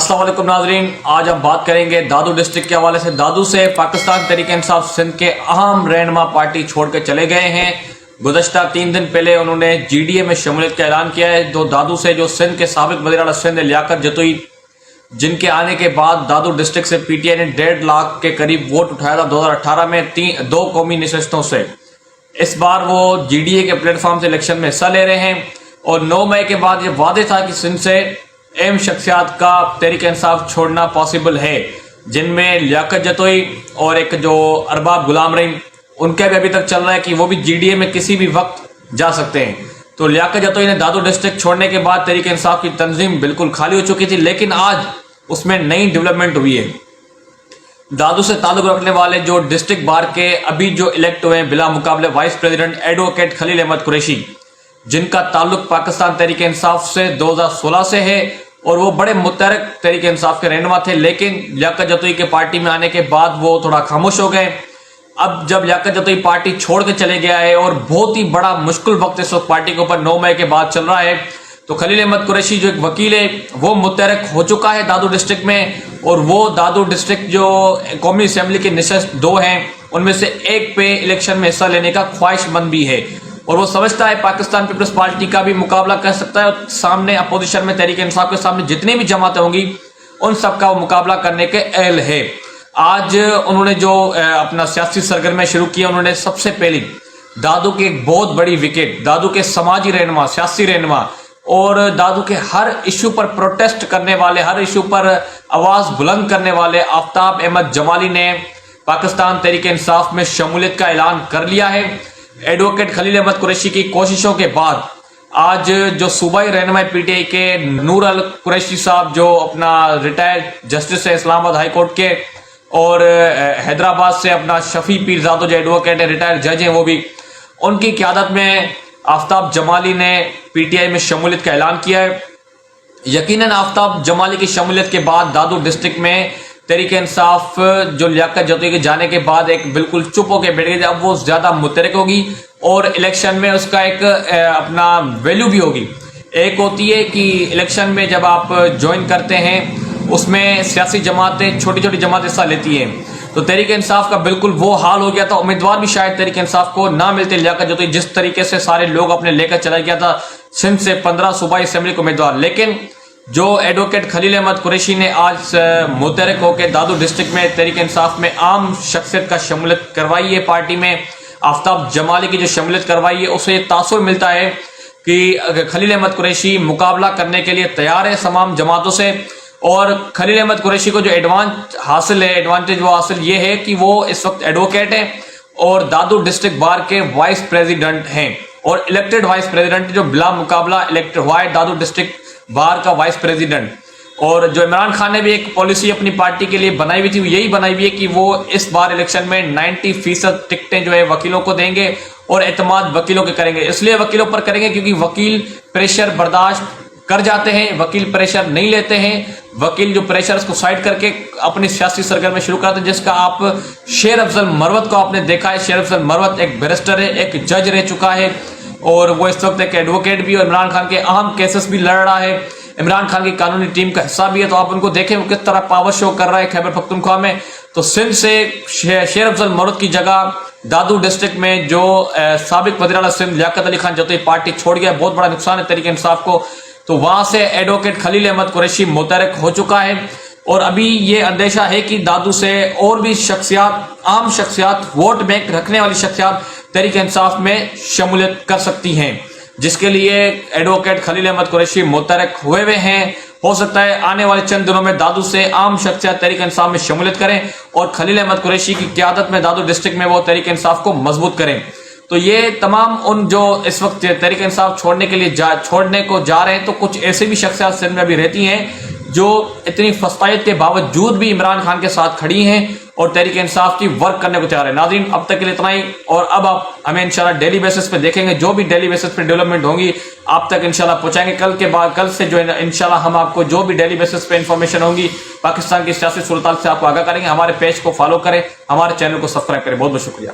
अस्सलाम वालेकुम नाजरीन, आज हम बात करेंगे दादू डिस्ट्रिक्ट के हवाले से। दादू से पाकिस्तान तहरीक इंसाफ सिंध के अहम रहनुमा पार्टी छोड़ के चले गए हैं। गुज़श्ता 3 दिन पहले उन्होंने GDA में शमूलियत का ऐलान किया है। तो दादू से जो सिंध के साबिक वज़ीर आला सिंध लियाकत जतोई, जिनके आने के बाद दादू डिस्ट्रिक्ट से PTI ने 1.5 लाख के करीब वोट उठाया था 2018 में 2 कौमी नशस्तों से। इस बार वो GDA के प्लेटफॉर्म से इलेक्शन में हिस्सा ले रहे हैं और 9 मई के बाद ये वादे था कि सिंध से अहम शख्सियात का तहरीक इंसाफ छोड़ना पॉसिबल है, जिनमें लियाकत जतोई और एक जो अरबाब गुलाम रहीम, उनका भी अभी तक चल रहा है कि वो भी GDA में किसी भी वक्त जा सकते हैं। तो लियाकत जतोई ने दादू डिस्ट्रिक्ट छोड़ने के बाद तहरीक इंसाफ की तंजीम बिल्कुल खाली हो चुकी थी, लेकिन आज उसमें नई डेवलपमेंट हुई है। दादू से ताल्लुक रखने वाले जो डिस्ट्रिक्ट बार के अभी जो इलेक्ट हुए हैं बिला मुकाबले vice president advocate Khalil Ahmed Qureshi, जिनका ताल्लुक पाकिस्तान तहरीक इंसाफ से 2016 से है और वो बड़े मुतहरक तहरीक इंसाफ के रहनुमा थे, लेकिन लियाकत जतोई के पार्टी में आने के बाद वो थोड़ा खामोश हो गए। अब जब लियाकत जतोई पार्टी छोड़ के चले गया है और बहुत ही बड़ा मुश्किल वक्त इस वक्त पार्टी के ऊपर 9 मई के बाद चल रहा है, तो खलील अहमद कुरैशी जो एक वकील है वो मुतहरक हो चुका है दादू डिस्ट्रिक्ट में। और वो दादू डिस्ट्रिक्ट जो कौमी असम्बली की नशस्त 2 हैं, उनमें से एक पे इलेक्शन में हिस्सा लेने का ख्वाहिशमंद भी है और वो समझता है पाकिस्तान पीपल्स पार्टी का भी मुकाबला कर सकता है और सामने अपोजिशन में तहरीक इंसाफ के सामने जितनी भी जमातें होंगी उन सब का वो मुकाबला करने के अहल है। आज उन्होंने जो अपना सियासी सरगर्मियां शुरू किया, उन्होंने सबसे पहले दादू की एक बहुत बड़ी विकेट, दादू के समाजी रहनुमा, सियासी रहनुमा और दादू के हर इशू पर प्रोटेस्ट करने वाले, हर इशू पर आवाज बुलंद करने वाले आफ्ताब अहमद जमाली ने पाकिस्तान तहरीक इंसाफ में शमूलियत का ऐलान कर लिया है। एडवोकेट खलील अहमद कुरैशी की कोशिशों के बाद आज जो सूबाई रहनुमा PTI के नूर अल कुरैशी साहब, जो अपना रिटायर्ड जस्टिस है इस्लामाबाद हाई कोर्ट के, और हैदराबाद से अपना शफी पीरजादो जो एडवोकेट है, रिटायर्ड जज हैं वो भी, उनकी क़यादत में आफ्ताब जमाली ने PTI में शमूलियत का ऐलान किया है। यकीनन आफ्ताब जमाली की शमूलियत के बाद दादू डिस्ट्रिक्ट में तहरीक इंसाफ जो लियाकत जतोई के जाने के बाद एक बिल्कुल चुप होकर बैठ गई, अब वो ज्यादा मुतहरक होगी और इलेक्शन में उसका एक अपना वैल्यू भी होगी। एक होती है कि इलेक्शन में जब आप ज्वाइन करते हैं उसमें सियासी जमातें, छोटी छोटी जमातें हिस्सा लेती हैं, तो तहरीक इंसाफ का बिल्कुल वो हाल हो गया था। उम्मीदवार भी शायद तहरीक इंसाफ को ना मिलते लियाकत जतोई, जिस तरीके से सारे लोग अपने लेकर चला गया था सिंध से 15 सूबाई असेंबली के उम्मीदवार। लेकिन जो एडवोकेट खलील अहमद कुरैशी ने आज मुतहरक होकर दादू डिस्ट्रिक्ट में तहरीक इंसाफ में आम शख्सियत का शमूलियत करवाई है, पार्टी में आफ्ताब जमाली की जो शमूलियत करवाई है, उससे तासुर मिलता है कि खलील अहमद कुरैशी मुकाबला करने के लिए तैयार है तमाम जमातों से। और खलील अहमद कुरैशी को जो एडवांटेज वो हासिल ये है कि वो इस वक्त एडवोकेट है और दादू डिस्ट्रिक्ट बार के वाइस प्रेसिडेंट हैं और इलेक्टेड वाइस प्रेसिडेंट जो बिला मुकाबला इलेक्टेड हुआ है दादू डिस्ट्रिक्ट बार का वाइस प्रेसिडेंट। और जो इमरान खान ने भी एक पॉलिसी अपनी पार्टी के लिए बनाई हुई थी, यही बनाई हुई है कि वो इस बार इलेक्शन में 90% टिकटें जो है वकीलों को देंगे और एतमाद वकीलों के करेंगे। इसलिए वकीलों पर करेंगे क्योंकि वकील प्रेशर बर्दाश्त कर जाते हैं, वकील प्रेशर नहीं लेते हैं। वकील जो प्रेशर को साइड करके अपनी सियासी सरगर्मी शुरू करते हैं, जिसका आप शेर अफजल मरवत को आपने देखा है। शेर अफजल मरवत एक बैरिस्टर है, एक जज रह चुका है और वो इस वक्त एक एडवोकेट भी और इमरान खान के अहम केसेस भी लड़ रहा है, इमरान खान की कानूनी टीम का हिस्सा भी है। तो आप उनको देखें वो किस तरह पावर शो कर रहा है खैबर पख्तूनख्वा में। तो सिंध से शेर अफजल मरवत की जगह दादू डिस्ट्रिक्ट में जो साबिक वज़ीर आला सिंध लियाकत अली खान जतोई पार्टी छोड़ गया, बहुत बड़ा नुकसान है तहरीक इंसाफ को। तो वहां से एडवोकेट खलील अहमद कुरैशी मुतहरक हो चुका है और अभी ये अंदेशा है कि दादू से और भी शख्सियात, आम शख्सियात, वोट बैंक रखने वाली शख्सियात तहरीक इंसाफ में शमूलियत कर सकती हैं, जिसके लिए एडवोकेट खलील अहमद कुरैशी मुतहरक हुए हैं। हो सकता है आने वाले चंद दिनों में दादू से आम शख्सियत तहरीक इंसाफ में शमूलियत करें और खलील अहमद कुरैशी की क़यादत में दादू डिस्ट्रिक्ट में वो तहरीक इंसाफ को मजबूत करें। तो ये तमाम उन जो इस वक्त तहरीक इंसाफ छोड़ने के लिए छोड़ने को जा रहे हैं, तो कुछ ऐसे भी शख्सियत सिंध में भी रहती हैं जो इतनी फस्तायत के बावजूद भी इमरान खान के साथ खड़ी हैं और तहरीक इंसाफ की वर्क करने को तैयार है। नाज़रीन, अब तक के लिए इतना ही और अब आप हमें इंशाल्लाह डेली बेसिस पे देखेंगे, जो भी डेली बेसिस पे डेवलपमेंट होंगी आप तक इंशाल्लाह पहुंचाएंगे। कल से जो है इंशाल्लाह हम आपको जो भी डेली बेसिस पे इंफॉर्मेशन होंगी पाकिस्तान की सियासी सूरत से आपको आगाह करेंगे। हमारे पेज को फॉलो करें, हमारे चैनल को सब्सक्राइब करें। बहुत बहुत शुक्रिया।